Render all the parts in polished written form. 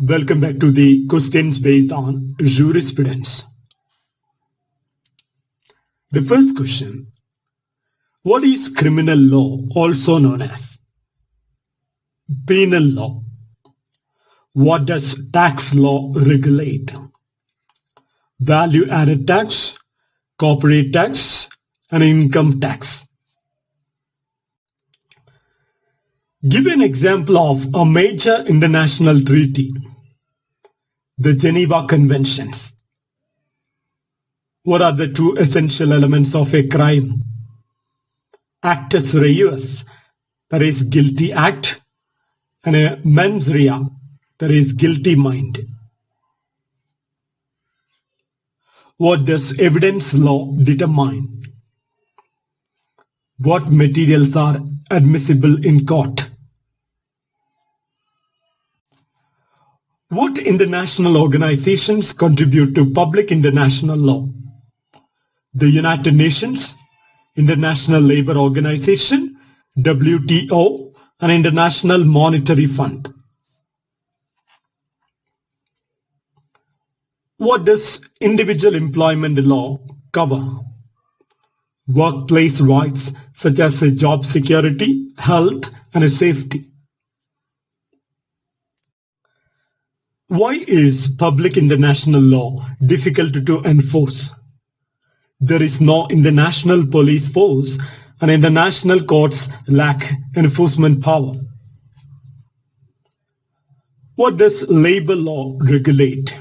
Welcome back to the questions based on jurisprudence. The first question: what is criminal law, also known as penal law? What does tax law regulate? Value-added tax, corporate tax, and income tax. Give an example of a major international treaty. The Geneva Conventions. What are the two essential elements of a crime? Actus reus, that is guilty act, and a mens rea, that is guilty mind. What does evidence law determine? What materials are admissible in court? What international organizations contribute to public international law? The United Nations, International Labour Organization, WTO, and International Monetary Fund. What does individual employment law cover? Workplace rights such as job security, health, and safety. Why is public international law difficult to enforce? There is no international police force, and international courts lack enforcement power. What does labor law regulate?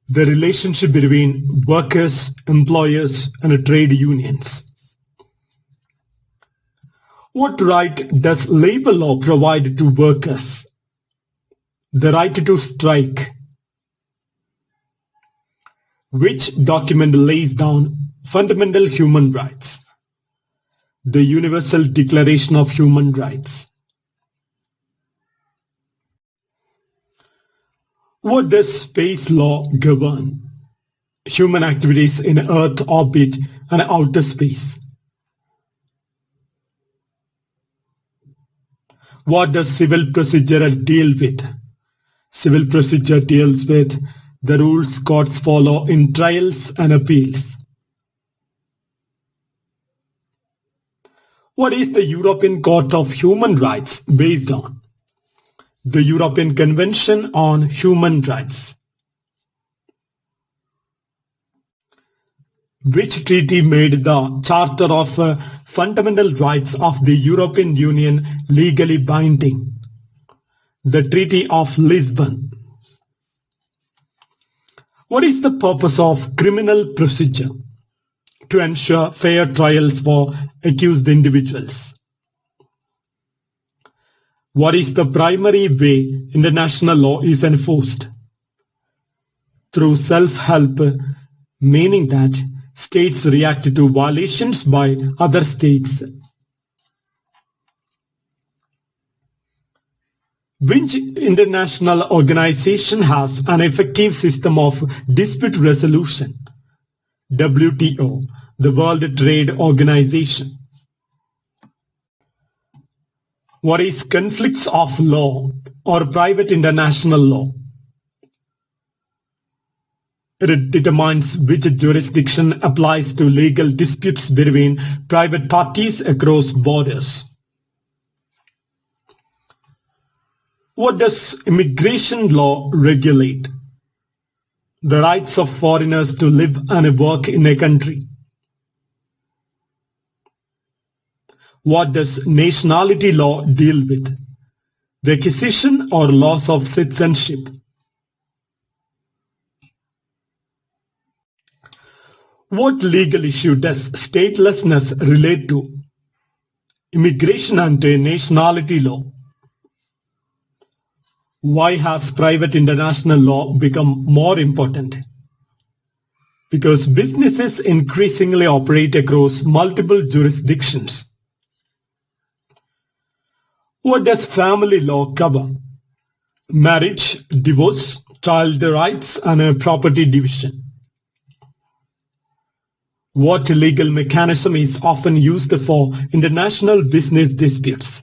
The relationship between workers, employers, and trade unions. What right does labor law provide to workers? The right to strike. Which document lays down fundamental human rights? The Universal Declaration of Human Rights. What does space law govern? Human activities in Earth orbit and outer space. What does civil procedure deal with? Civil procedure deals with the rules courts follow in trials and appeals. What is the European Court of Human Rights based on? The European Convention on Human Rights. Which treaty made the Charter of Fundamental Rights of the European Union legally binding? The Treaty of Lisbon. What is the purpose of criminal procedure? To ensure fair trials for accused individuals. What is the primary way international law is enforced? Through self-help, meaning that states react to violations by other states. Which international organization has an effective system of dispute resolution? WTO, the World Trade Organization. What is conflicts of law or private international law? It determines which jurisdiction applies to legal disputes between private parties across borders. What does immigration law regulate? The rights of foreigners to live and work in a country. What does nationality law deal with? The acquisition or loss of citizenship. What legal issue does statelessness relate to? Immigration and nationality law. Why has private international law become more important? Because businesses increasingly operate across multiple jurisdictions. What does family law cover? Marriage, divorce, child rights, and property division. What legal mechanism is often used for international business disputes?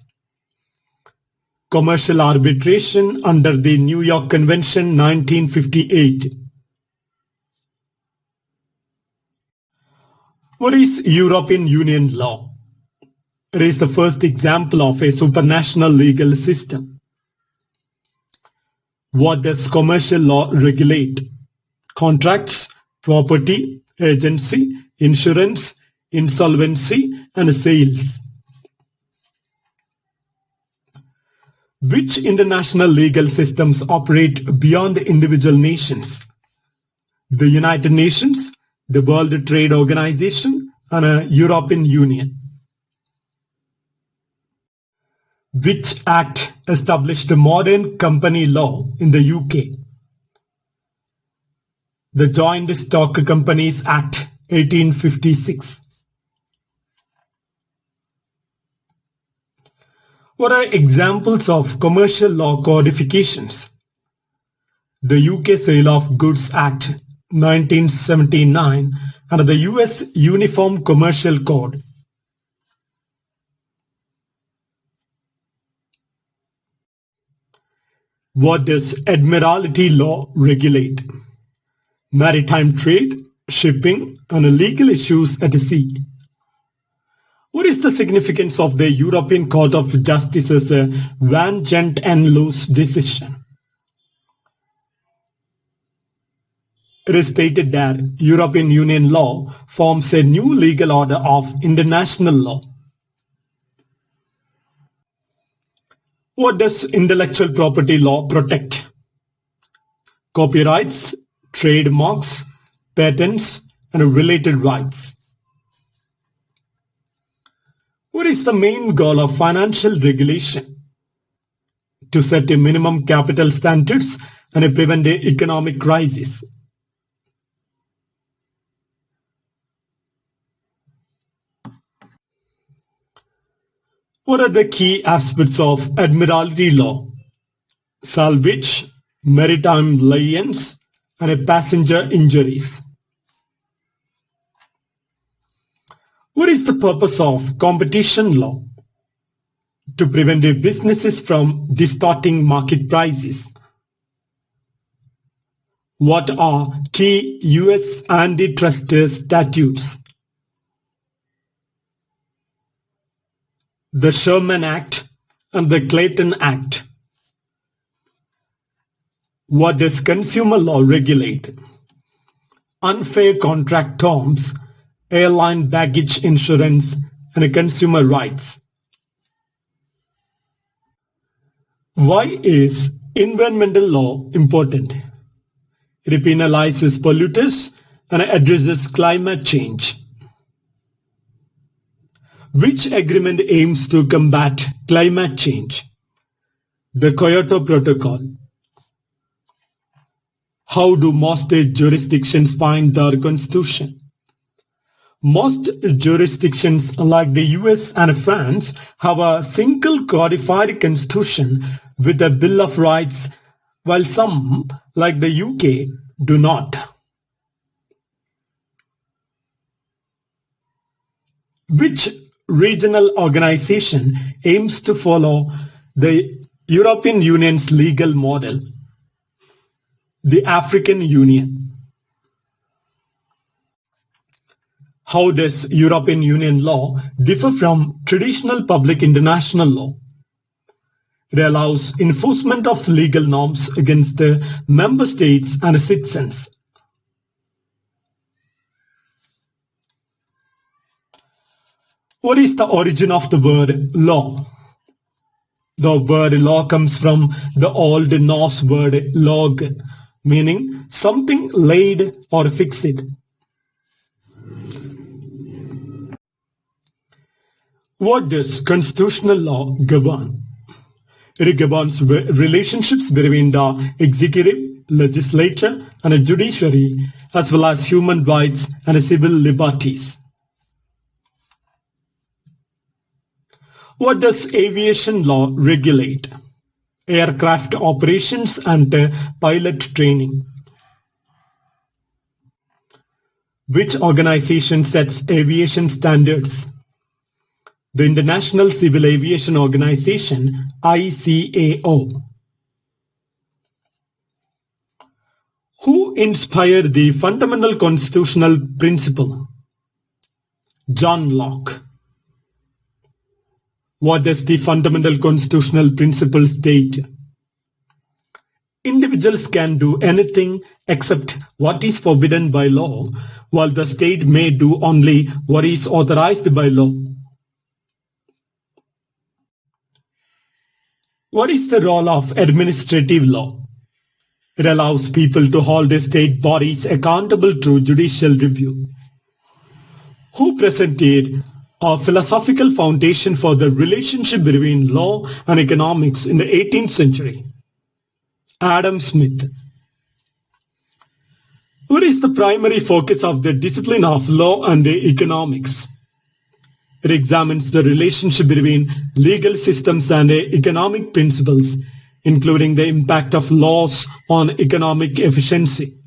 Commercial arbitration under the New York Convention 1958. What is European Union law? It is the first example of a supranational legal system. What does commercial law regulate? Contracts, property, agency, insurance, insolvency, and sales. Which international legal systems operate beyond individual nations? The United Nations, the World Trade Organization, and a European Union. Which act established modern company law in the UK? The Joint Stock Companies Act 1856. What are examples of commercial law codifications? The UK Sale of Goods Act 1979 and the US Uniform Commercial Code. What does Admiralty law regulate? Maritime trade, shipping, and legal issues at sea. What is the significance of the European Court of Justice's Van Gent en Loos decision? It is stated that European Union law forms a new legal order of international law. What does intellectual property law protect? Copyrights, trademarks, patents, and related rights. What is the main goal of financial regulation? To set a minimum capital standards and prevent an economic crisis. What are the key aspects of Admiralty law? Salvage, maritime liens, and passenger injuries. What is the purpose of competition law? To prevent businesses from distorting market prices. What are key US antitrust statutes? The Sherman Act and the Clayton Act. What does consumer law regulate? Unfair contract terms, airline baggage insurance, and consumer rights. Why is environmental law important? It penalizes polluters and addresses climate change. Which agreement aims to combat climate change? The Kyoto Protocol. How do most jurisdictions find their constitution? Most jurisdictions like the US and France have a single codified constitution with a Bill of Rights, while some, like the UK, do not. Which regional organization aims to follow the European Union's legal model? The African Union. How does European Union law differ from traditional public international law? It allows enforcement of legal norms against the member states and citizens. What is the origin of the word law? The word law comes from the Old Norse word log, meaning something laid or fixed. What does constitutional law govern? It governs relationships between the executive, legislature, and judiciary, as well as human rights and civil liberties. What does aviation law regulate? Aircraft operations and pilot training. Which organization sets aviation standards? The International Civil Aviation Organization, ICAO. Who inspired the fundamental constitutional principle? John Locke. What does the fundamental constitutional principle state? Individuals can do anything except what is forbidden by law, while the state may do only what is authorized by law. What is the role of administrative law? It allows people to hold the state bodies accountable through judicial review. Who presented a philosophical foundation for the relationship between law and economics in the 18th century? Adam Smith. What is the primary focus of the discipline of law and economics? It examines the relationship between legal systems and economic principles, including the impact of laws on economic efficiency.